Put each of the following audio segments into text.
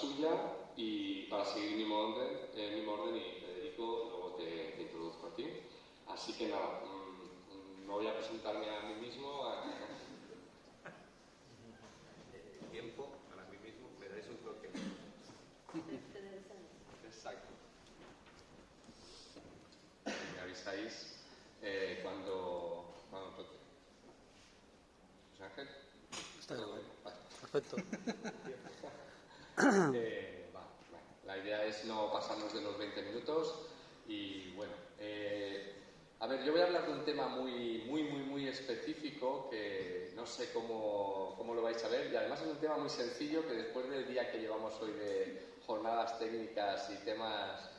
suya y para seguir el mismo orden y Federico, luego te introduzco a ti. Así que nada, no voy a presentarme a mí mismo. Tiempo para mí mismo, me dais un toque. Exacto. Me avisáis cuando toque. José Ángel. Está grabado. Vale. Perfecto. La idea es no pasarnos de los 20 minutos y bueno, a ver, yo voy a hablar de un tema muy específico que no sé cómo lo vais a ver y además es un tema muy sencillo que después del día que llevamos hoy de jornadas técnicas y temas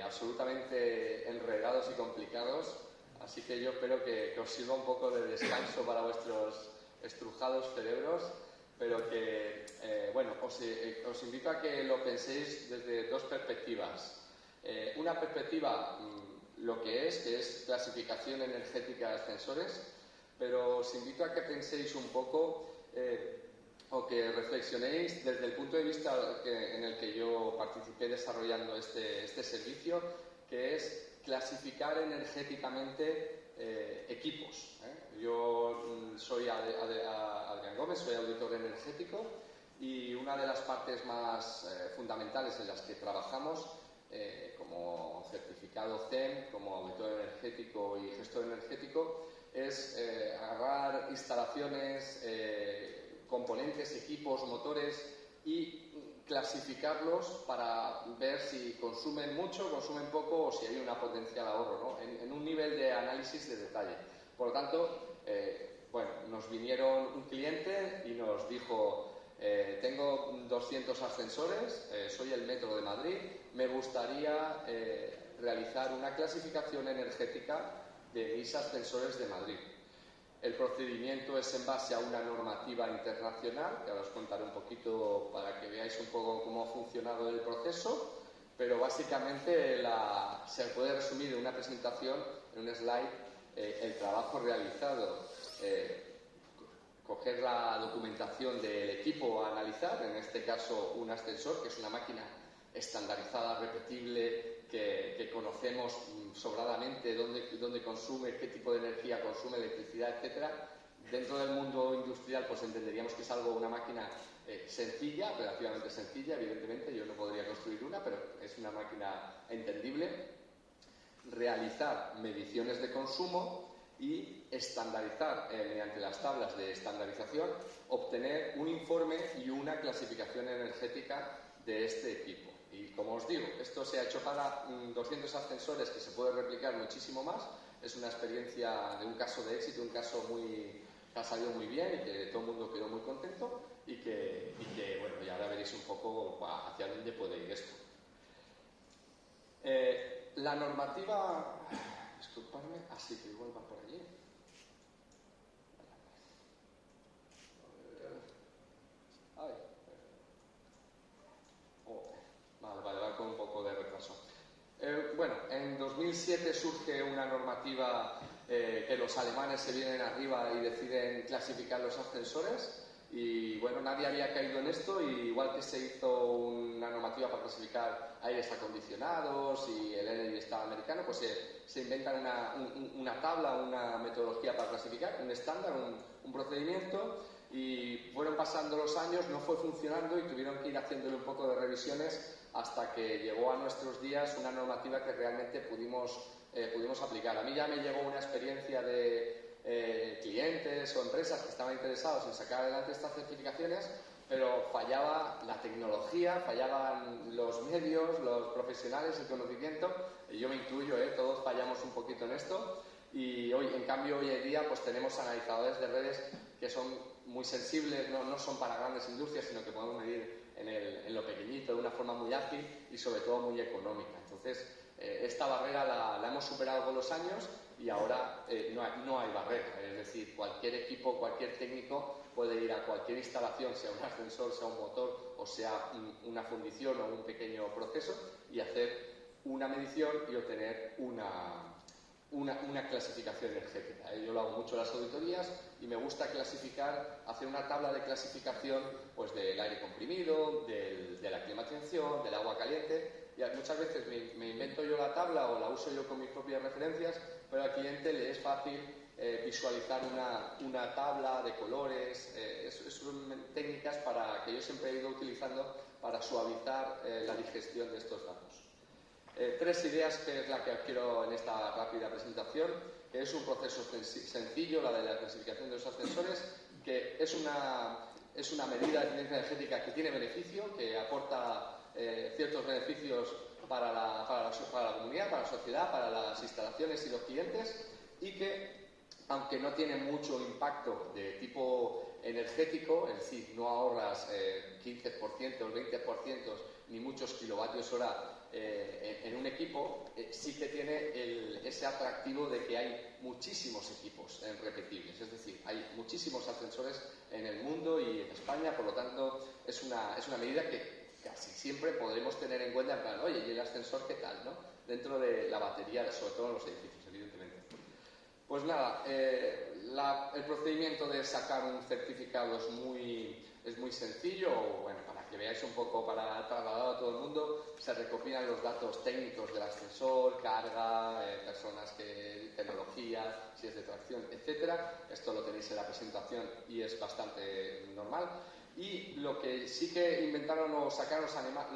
absolutamente enredados y complicados, así que yo espero que os sirva un poco de descanso para vuestros estrujados cerebros, pero que, os invito a que lo penséis desde dos perspectivas. Una perspectiva, lo que es clasificación energética de ascensores, pero os invito a que penséis un poco o que reflexionéis desde el punto de vista en el que yo participé desarrollando este servicio, que es clasificar energéticamente equipos. Yo soy Adrián Gómez, soy auditor energético y una de las partes más fundamentales en las que trabajamos como certificado CEM, como auditor energético y gestor energético, es agarrar instalaciones, componentes, equipos, motores y clasificarlos para ver si consumen mucho, consumen poco o si hay una potencial ahorro, ¿no? en un nivel de análisis de detalle. Por lo tanto, nos vinieron un cliente y nos dijo: tengo 200 ascensores, soy el Metro de Madrid, me gustaría realizar una clasificación energética de mis ascensores de Madrid. El procedimiento es en base a una normativa internacional, que ahora os contaré un poquito para que veáis un poco cómo ha funcionado el proceso, pero básicamente se puede resumir en una presentación, en un slide, el trabajo realizado. Coger la documentación del equipo a analizar, en este caso un ascensor, que es una máquina estandarizada, repetible, que conocemos sobradamente dónde consume, qué tipo de energía consume, electricidad, etcétera. Dentro del mundo industrial pues entenderíamos que es una máquina sencilla, relativamente sencilla, evidentemente yo no podría construir una, pero es una máquina entendible. Realizar mediciones de consumo y estandarizar mediante las tablas de estandarización, obtener un informe y una clasificación energética de este equipo. Y como os digo, esto se ha hecho para 200 ascensores, que se puede replicar muchísimo más. Es una experiencia de un caso de éxito, un caso que ha salido muy bien y que todo el mundo quedó muy contento y que y ahora veréis un poco hacia dónde puede ir esto. La normativa, disculpadme, así que igual va por allí. Vale, va con un poco de retraso. En 2007 surge una normativa que los alemanes se vienen arriba y deciden clasificar los ascensores. Y bueno, nadie había caído en esto, y igual que se hizo una normativa para clasificar aires acondicionados y el Energy Star americano, pues se inventan una tabla, una metodología para clasificar, un estándar, un procedimiento, y fueron pasando los años, no fue funcionando y tuvieron que ir haciéndole un poco de revisiones hasta que llegó a nuestros días una normativa que realmente pudimos aplicar. A mí ya me llegó una experiencia de clientes o empresas que estaban interesados en sacar adelante estas certificaciones, pero fallaba la tecnología, fallaban los medios, los profesionales, el conocimiento, y yo me incluyo, todos fallamos un poquito en esto. Y hoy en día pues tenemos analizadores de redes que son muy sensibles, no son para grandes industrias, sino que podemos medir en lo pequeñito, de una forma muy ágil y sobre todo muy económica. Entonces, esta barrera la hemos superado con los años y ahora no hay barrera. Es decir, cualquier equipo, cualquier técnico puede ir a cualquier instalación, sea un ascensor, sea un motor o sea una fundición o un pequeño proceso, y hacer una medición y obtener una clasificación energética. Yo lo hago mucho en las auditorías y me gusta clasificar, hacer una tabla de clasificación pues, del aire comprimido, de la climatización, del agua caliente. Y muchas veces me invento yo la tabla o la uso yo con mis propias referencias, pero al cliente le es fácil visualizar una tabla de colores. Son técnicas que yo siempre he ido utilizando para suavizar la digestión de estos datos. 3 ideas, que es la que quiero en esta rápida presentación, que es un proceso sencillo, la de la clasificación de los ascensores, que es una medida de eficiencia energética que tiene beneficio, que aporta ciertos beneficios para la comunidad, para la sociedad, para las instalaciones y los clientes, y que, aunque no tiene mucho impacto de tipo energético, es decir, no ahorras 15% o 20% ni muchos kilovatios hora en un equipo, sí que tiene ese atractivo de que hay muchísimos equipos repetibles, es decir, hay muchísimos ascensores en el mundo y en España, por lo tanto es una medida que casi siempre podremos tener en cuenta en plan, oye, ¿y el ascensor qué tal? ¿No? Dentro de la batería, sobre todo en los edificios, evidentemente. Pues nada, el procedimiento de sacar un certificado es muy sencillo. Bueno, para que veáis un poco, para trasladar a todo el mundo, se recopilan los datos técnicos del ascensor, carga, personas, tecnología, si es de tracción, etcétera. Esto lo tenéis en la presentación y es bastante normal. Y lo que sí que inventaron o sacaron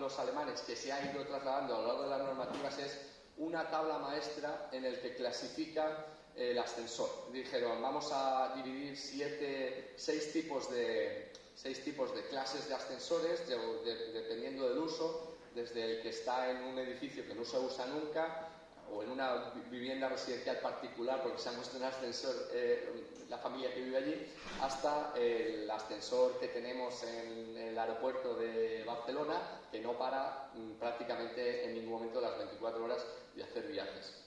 los alemanes, que se ha ido trasladando a lo largo de las normativas, es una tabla maestra en el que clasifica el ascensor. Dijeron, vamos a dividir 6 tipos de clases de ascensores, dependiendo del uso, desde el que está en un edificio que no se usa nunca, o en una vivienda residencial particular porque se ha puesto un ascensor, la familia que vive allí, hasta el ascensor que tenemos en el aeropuerto de Barcelona, que no para prácticamente en ningún momento de las 24 horas de hacer viajes.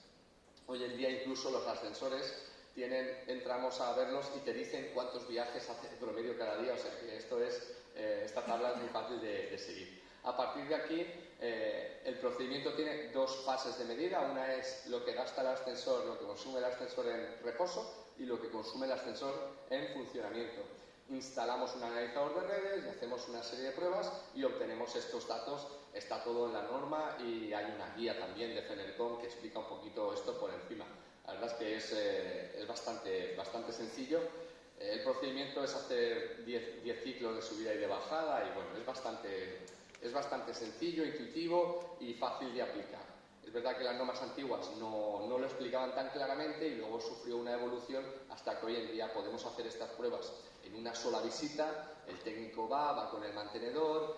Hoy en día incluso los ascensores entramos a verlos y te dicen cuántos viajes hace en promedio cada día, o sea que esta tabla es muy fácil de seguir. A partir de aquí, el procedimiento tiene 2 fases de medida. Una es lo que gasta el ascensor, lo que consume el ascensor en reposo, y lo que consume el ascensor en funcionamiento. Instalamos un analizador de redes y hacemos una serie de pruebas y obtenemos estos datos. Está todo en la norma y hay una guía también de FENERCOM que explica un poquito esto por encima. La verdad es que es bastante sencillo. El procedimiento es hacer 10 ciclos de subida y de bajada y bueno, es bastante sencillo, intuitivo y fácil de aplicar. Es verdad que las normas antiguas no lo explicaban tan claramente y luego sufrió una evolución hasta que hoy en día podemos hacer estas pruebas en una sola visita. El técnico va con el mantenedor,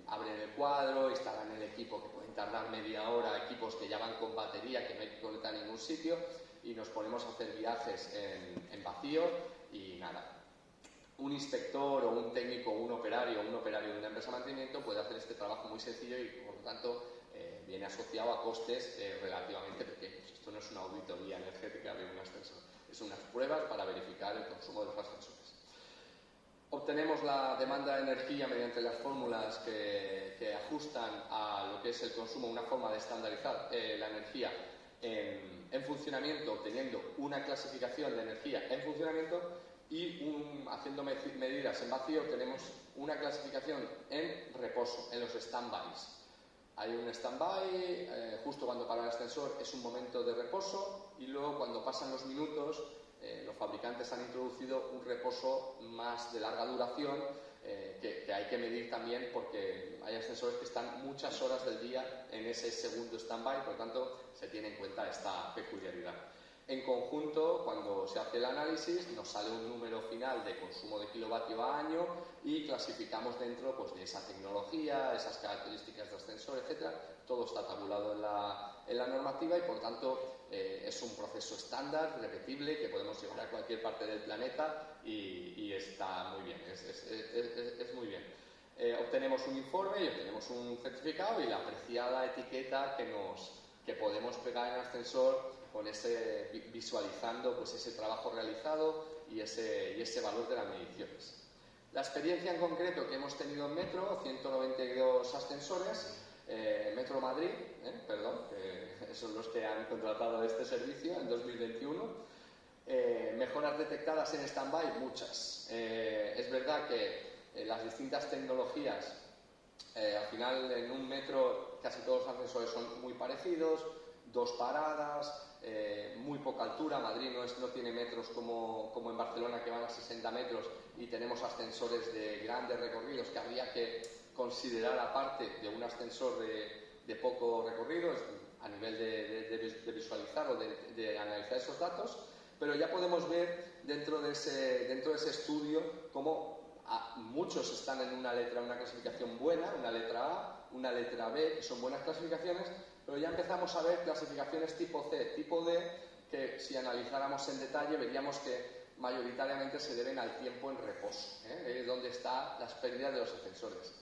abren el cuadro, instalan el equipo, que pueden tardar media hora, equipos que ya van con batería, que no hay que conectar en ningún sitio, y nos ponemos a hacer viajes en vacío y nada. Un inspector o un técnico o un operario de una empresa de mantenimiento puede hacer este trabajo muy sencillo y por lo tanto viene asociado a costes relativamente pequeños. Esto no es una auditoría energética de un ascensor, es unas pruebas para verificar el consumo de los ascensores. Obtenemos la demanda de energía mediante las fórmulas que ajustan a lo que es el consumo, una forma de estandarizar la energía en funcionamiento, obteniendo una clasificación de energía en funcionamiento, y haciendo medidas en vacío tenemos una clasificación en reposo, en los stand-bys. Hay un stand-by, justo cuando para el ascensor es un momento de reposo, y luego cuando pasan los minutos los fabricantes han introducido un reposo más de larga duración que hay que medir también, porque hay ascensores que están muchas horas del día en ese segundo stand-by, por lo tanto se tiene en cuenta esta peculiaridad. En conjunto, cuando se hace el análisis, nos sale un número final de consumo de kilovatio a año y clasificamos dentro pues, de esa tecnología, esas características de ascensor, etcétera. Todo está tabulado en la normativa y, por lo tanto, es un proceso estándar, repetible, que podemos llevar a cualquier parte del planeta y está muy bien, es muy bien. Obtenemos un informe y obtenemos un certificado y la apreciada etiqueta que podemos pegar en el ascensor con visualizando pues, ese trabajo realizado y ese valor de las mediciones. La experiencia en concreto que hemos tenido en Metro, 192 ascensores, Metro Madrid, perdón, que son los que han contratado este servicio en 2021. Mejoras detectadas en stand-by, muchas. Es verdad que las distintas tecnologías, al final en un metro casi todos los ascensores son muy parecidos, 2 paradas, muy poca altura. Madrid no tiene metros como en Barcelona, que van a 60 metros, y tenemos ascensores de grandes recorridos que habría que considerar aparte de un ascensor de poco recorrido a nivel de visualizar o de analizar esos datos. Pero ya podemos ver dentro de ese estudio cómo muchos están en una clasificación buena, una letra A, una letra B, que son buenas clasificaciones, pero ya empezamos a ver clasificaciones tipo C, tipo D, que si analizáramos en detalle veríamos que mayoritariamente se deben al tiempo en reposo, es donde están las pérdidas de los ascensores.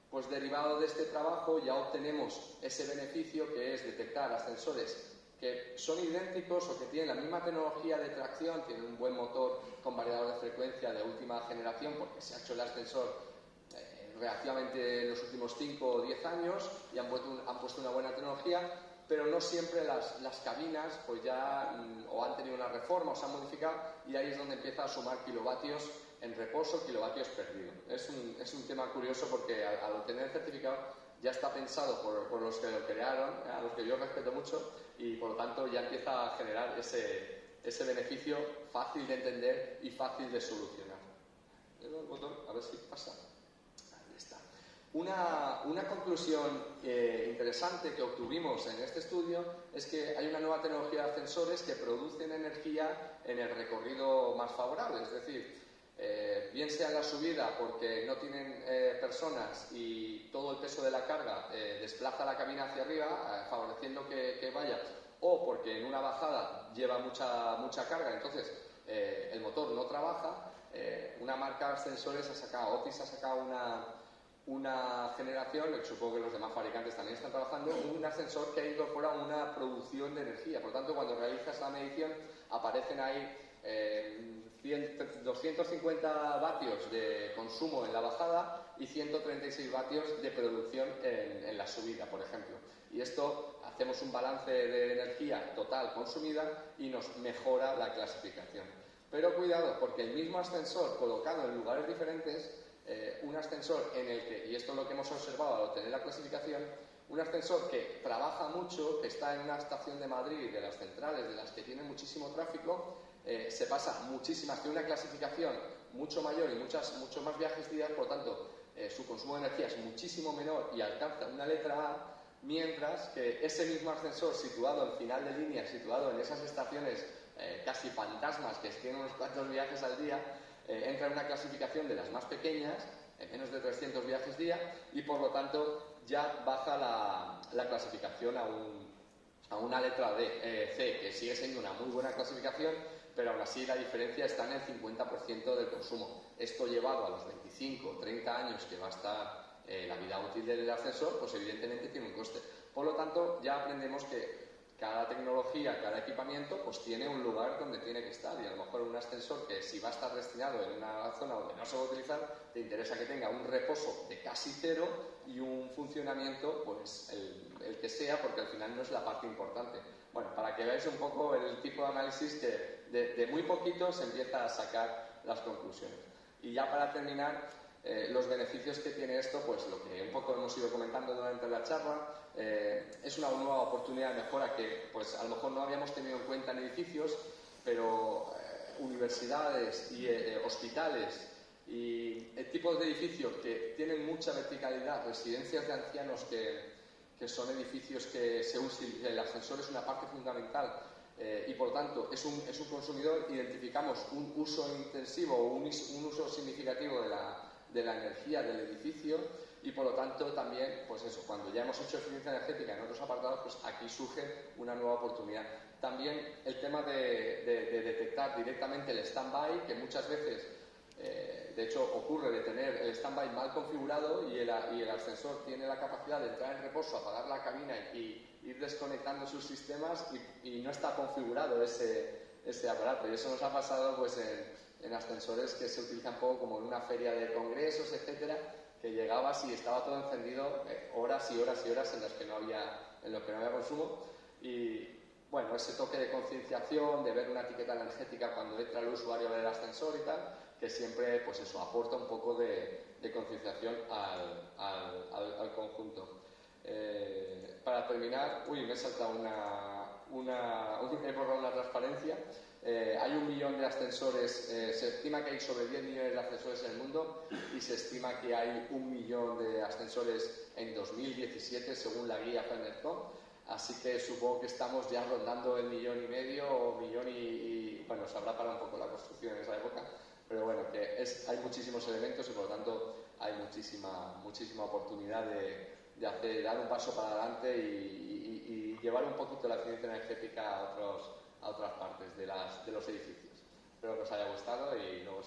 Pues derivado de este trabajo ya obtenemos ese beneficio, que es detectar ascensores que son idénticos o que tienen la misma tecnología de tracción, tienen un buen motor con variador de frecuencia de última generación, porque se ha hecho el ascensor relativamente en los últimos 5 o 10 años y han puesto una buena tecnología, pero no siempre las cabinas pues ya o han tenido una reforma o se han modificado, y ahí es donde empieza a sumar kilovatios en reposo, kilovatios perdidos. Es un tema curioso, porque al obtener el certificado ya está pensado por los que lo crearon, a los que yo respeto mucho, y por lo tanto ya empieza a generar ese beneficio fácil de entender y fácil de solucionar. Le doy al botón a ver si pasa. Ahí está. Una conclusión interesante que obtuvimos en este estudio es que hay una nueva tecnología de ascensores que producen energía en el recorrido más favorable, es decir, bien sea en la subida porque no tienen personas y todo el peso de la carga desplaza la cabina hacia arriba, favoreciendo que vaya, o porque en una bajada lleva mucha carga, entonces el motor no trabaja. Una marca de ascensores Otis ha sacado una generación, supongo que los demás fabricantes también están trabajando, un ascensor que incorpora una producción de energía. Por lo tanto, cuando realizas la medición aparecen ahí 250 vatios de consumo en la bajada y 136 vatios de producción en la subida, por ejemplo. Y esto, hacemos un balance de energía total consumida y nos mejora la clasificación. Pero cuidado, porque el mismo ascensor colocado en lugares diferentes, un ascensor en el que, y esto es lo que hemos observado al obtener la clasificación, un ascensor que trabaja mucho, que está en una estación de Madrid, de las centrales, de las que tienen muchísimo tráfico, se pasa muchísimas, tiene una clasificación mucho mayor y muchos más viajes diarios, por lo tanto, su consumo de energía es muchísimo menor y alcanza una letra A, mientras que ese mismo ascensor situado en final de línea, situado en esas estaciones casi fantasmas que tienen unos cuantos viajes al día, entra en una clasificación de las más pequeñas, en menos de 300 viajes día, y por lo tanto ya baja la clasificación a una letra C, que sigue siendo una muy buena clasificación, pero aún así la diferencia está en el 50% del consumo. Esto llevado a los 25 o 30 años que va a estar la vida útil del ascensor, pues evidentemente tiene un coste. Por lo tanto, ya aprendemos que cada tecnología, cada equipamiento, pues tiene un lugar donde tiene que estar, y a lo mejor un ascensor que si va a estar destinado en una zona donde no se va a utilizar, te interesa que tenga un reposo de casi cero y un funcionamiento, pues el que sea, porque al final no es la parte importante. Bueno, para que veáis un poco el tipo de análisis que de muy poquito se empieza a sacar las conclusiones. Y ya para terminar, los beneficios que tiene esto, pues lo que un poco hemos ido comentando durante la charla, es una nueva oportunidad de mejora que pues a lo mejor no habíamos tenido en cuenta en edificios, pero universidades y hospitales y tipos de edificios que tienen mucha verticalidad, residencias de ancianos que son edificios que el ascensor es una parte fundamental, y por tanto es un consumidor, identificamos un uso intensivo o un uso significativo de la energía del edificio, y por lo tanto también, pues eso, cuando ya hemos hecho eficiencia energética en otros apartados, pues aquí surge una nueva oportunidad. También el tema de detectar directamente el stand-by, que muchas veces, de hecho, ocurre de tener el stand-by mal configurado y el ascensor tiene la capacidad de entrar en reposo, apagar la cabina y ir desconectando sus sistemas, y no está configurado ese aparato. Y eso nos ha pasado pues en ascensores que se utilizan poco como en una feria de congresos, etcétera, que llegabas y estaba todo encendido horas y horas y horas en los que no había consumo. Y bueno, ese toque de concienciación, de ver una etiqueta energética cuando entra el usuario del ascensor y tal, que siempre, pues eso, aporta un poco de concienciación al conjunto. Para terminar, me he saltado he borrado una transparencia. Hay 1 millón de ascensores, se estima que hay sobre 10 millones de ascensores en el mundo y se estima que hay 1 millón de ascensores en 2017 según la guía Fenercom. Así que supongo que estamos ya rondando el 1,5 millones o millón y bueno, se habrá parado un poco la construcción en esa época, pero bueno, que hay muchísimos elementos y por lo tanto hay muchísima oportunidad de dar un paso para adelante y llevar un poquito la eficiencia energética a otras partes de los edificios. Espero que os haya gustado y luego